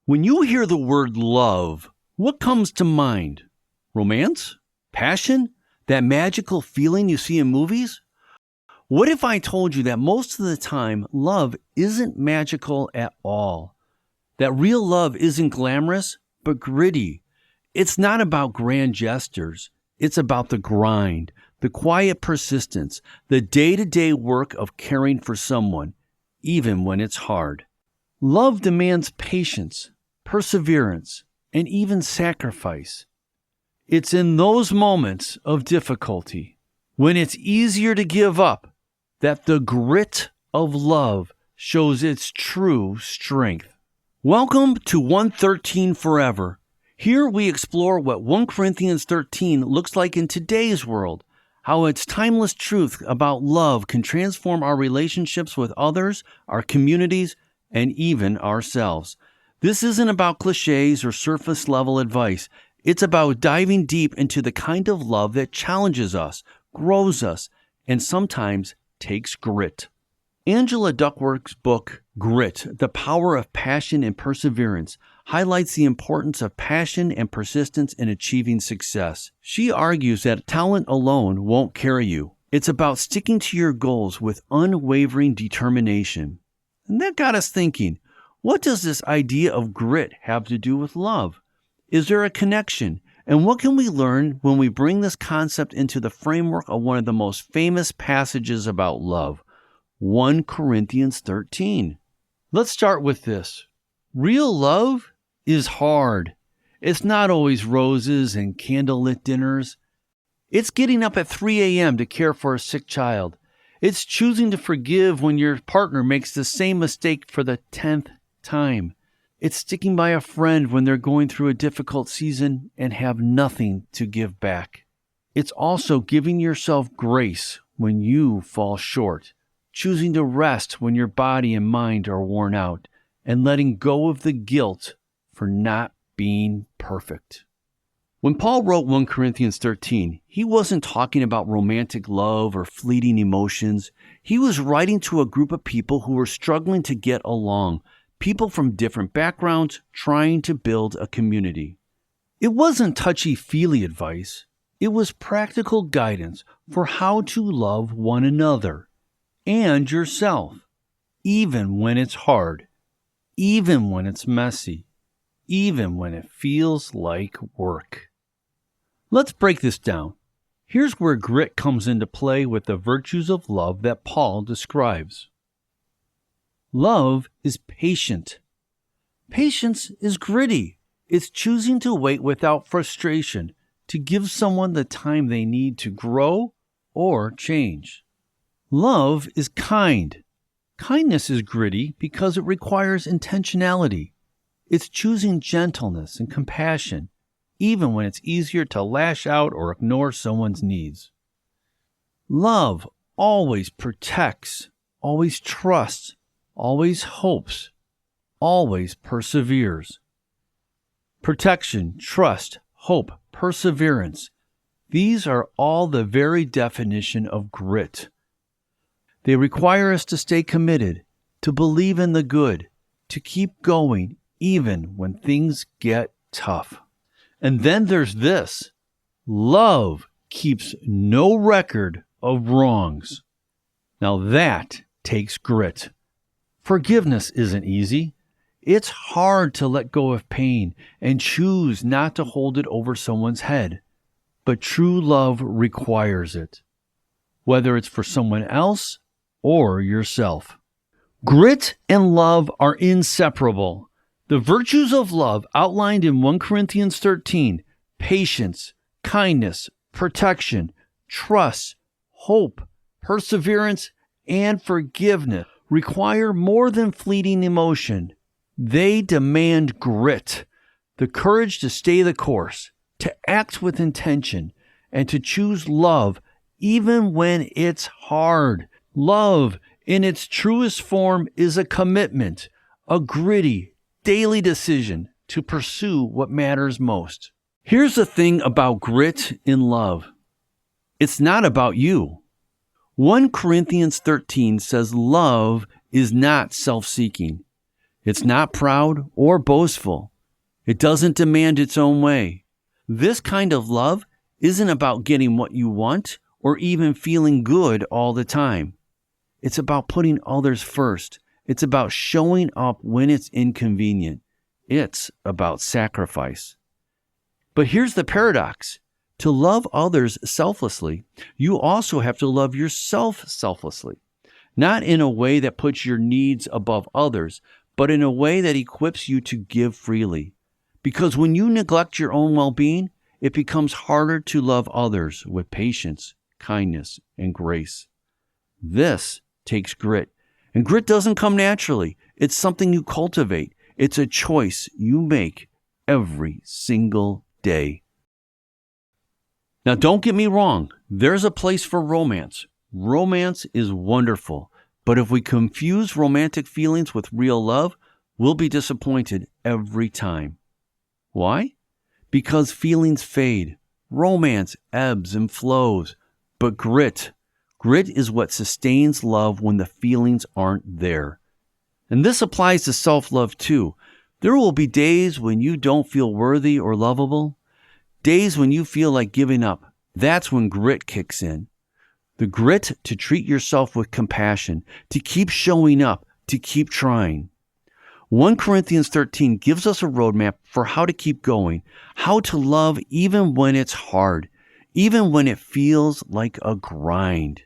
When you hear the word love, what comes to mind? Romance? Passion? That magical feeling you see in movies? What if I told you that most of the time, love isn't magical at all? That real love isn't glamorous, but gritty. It's not about grand gestures. It's about the grind, the quiet persistence, the day-to-day work of caring for someone, even when it's hard. Love demands patience, perseverance, and even sacrifice. It's in those moments of difficulty, when it's easier to give up, that the grit of love shows its true strength. Welcome to 113 Forever. Here we explore what 1 Corinthians 13 looks like in today's world, how its timeless truth about love can transform our relationships with others, our communities, and even ourselves. This isn't about cliches or surface-level advice. It's about diving deep into the kind of love that challenges us, grows us, and sometimes takes grit. Angela Duckworth's book, Grit, The Power of Passion and Perseverance, highlights the importance of passion and persistence in achieving success. She argues that talent alone won't carry you. It's about sticking to your goals with unwavering determination. And that got us thinking, what does this idea of grit have to do with love? Is there a connection? And what can we learn when we bring this concept into the framework of one of the most famous passages about love, 1 Corinthians 13? Let's start with this. Real love is hard. It's not always roses and candlelit dinners. It's getting up at 3 a.m. to care for a sick child. It's choosing to forgive when your partner makes the same mistake for the 10th time. It's sticking by a friend when they're going through a difficult season and have nothing to give back. It's also giving yourself grace when you fall short, choosing to rest when your body and mind are worn out, and letting go of the guilt for not being perfect. When Paul wrote 1 Corinthians 13, he wasn't talking about romantic love or fleeting emotions. He was writing to a group of people who were struggling to get along, people from different backgrounds trying to build a community. It wasn't touchy-feely advice. It was practical guidance for how to love one another and yourself, even when it's hard, even when it's messy, even when it feels like work. Let's break this down. Here's where grit comes into play with the virtues of love that Paul describes. Love is patient. Patience is gritty. It's choosing to wait without frustration, to give someone the time they need to grow or change. Love is kind. Kindness is gritty because it requires intentionality. It's choosing gentleness and compassion, even when it's easier to lash out or ignore someone's needs. Love always protects, always trusts, always hopes, always perseveres. Protection, trust, hope, perseverance. These are all the very definition of grit. They require us to stay committed, to believe in the good, to keep going even when things get tough. And then there's this. Love keeps no record of wrongs. Now that takes grit. Forgiveness isn't easy. It's hard to let go of pain and choose not to hold it over someone's head. But true love requires it, whether it's for someone else or yourself. Grit and love are inseparable. The virtues of love outlined in 1 Corinthians 13, patience, kindness, protection, trust, hope, perseverance, and forgiveness, require more than fleeting emotion. They demand grit, the courage to stay the course, to act with intention, and to choose love even when it's hard. Love, in its truest form, is a commitment, a gritty, daily decision to pursue what matters most. Here's the thing about grit in love. It's not about you. 1 Corinthians 13 says love is not self-seeking. It's not proud or boastful. It doesn't demand its own way. This kind of love isn't about getting what you want or even feeling good all the time. It's about putting others first. It's about showing up when it's inconvenient. It's about sacrifice. But here's the paradox. To love others selflessly, you also have to love yourself selflessly. Not in a way that puts your needs above others, but in a way that equips you to give freely. Because when you neglect your own well-being, it becomes harder to love others with patience, kindness, and grace. This takes grit. And grit doesn't come naturally. It's something you cultivate. It's a choice you make every single day. Now, don't get me wrong. There's a place for romance. Romance is wonderful. But if we confuse romantic feelings with real love, we'll be disappointed every time. Why? Because feelings fade. Romance ebbs and flows. But grit is what sustains love when the feelings aren't there. And this applies to self-love too. There will be days when you don't feel worthy or lovable. Days when you feel like giving up. That's when grit kicks in. The grit to treat yourself with compassion, to keep showing up, to keep trying. 1 Corinthians 13 gives us a roadmap for how to keep going, how to love even when it's hard, even when it feels like a grind.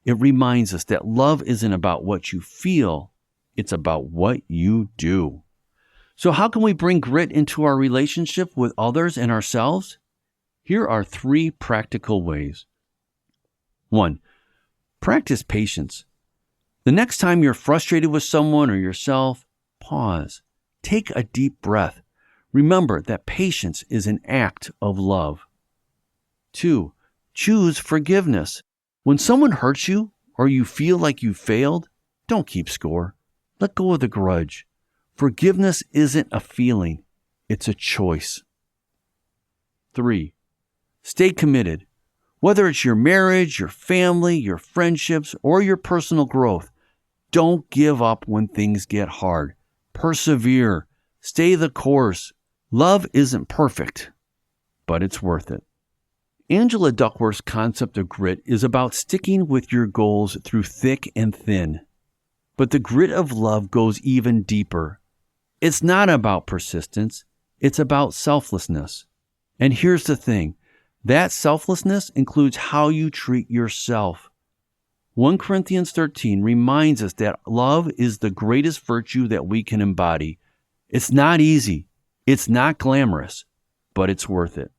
It reminds us that love isn't about what you feel, it's about what you do. So how can we bring grit into our relationship with others and ourselves? Here are 3 practical ways. 1. Practice patience. The next time you're frustrated with someone or yourself, pause. Take a deep breath. Remember that patience is an act of love. 2. Choose forgiveness. When someone hurts you or you feel like you failed, don't keep score. Let go of the grudge. Forgiveness isn't a feeling, it's a choice. 3. Stay committed. Whether it's your marriage, your family, your friendships, or your personal growth, don't give up when things get hard. Persevere. Stay the course. Love isn't perfect, but it's worth it. Angela Duckworth's concept of grit is about sticking with your goals through thick and thin. But the grit of love goes even deeper. It's not about persistence. It's about selflessness. And here's the thing. That selflessness includes how you treat yourself. 1 Corinthians 13 reminds us that love is the greatest virtue that we can embody. It's not easy. It's not glamorous, but it's worth it.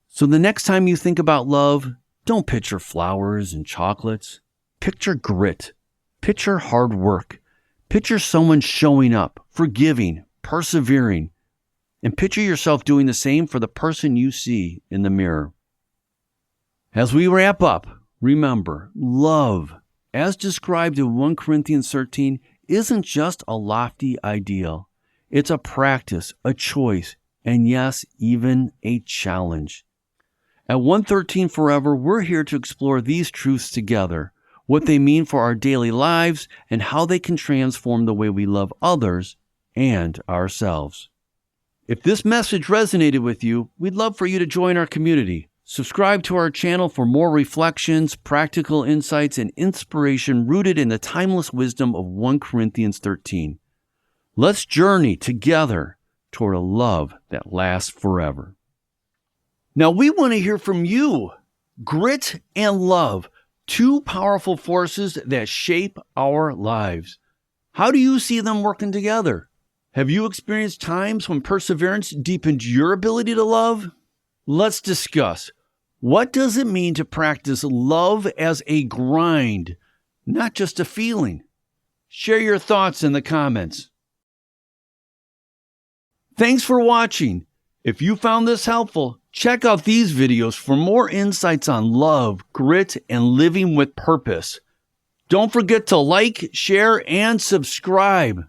So the next time you think about love, don't picture flowers and chocolates. Picture grit. Picture hard work. Picture someone showing up, forgiving, persevering. And picture yourself doing the same for the person you see in the mirror. As we wrap up, remember, love, as described in 1 Corinthians 13, isn't just a lofty ideal. It's a practice, a choice, and yes, even a challenge. At 113 Forever, we're here to explore these truths together, what they mean for our daily lives, and how they can transform the way we love others and ourselves. If this message resonated with you, we'd love for you to join our community. Subscribe to our channel for more reflections, practical insights, and inspiration rooted in the timeless wisdom of 1 Corinthians 13. Let's journey together toward a love that lasts forever. Now we want to hear from you. Grit and love, 2 powerful forces that shape our lives. How do you see them working together? Have you experienced times when perseverance deepened your ability to love? Let's discuss. What does it mean to practice love as a grind, not just a feeling? Share your thoughts in the comments. Thanks for watching. If you found this helpful, check out these videos for more insights on love, grit, and living with purpose. Don't forget to like, share, and subscribe.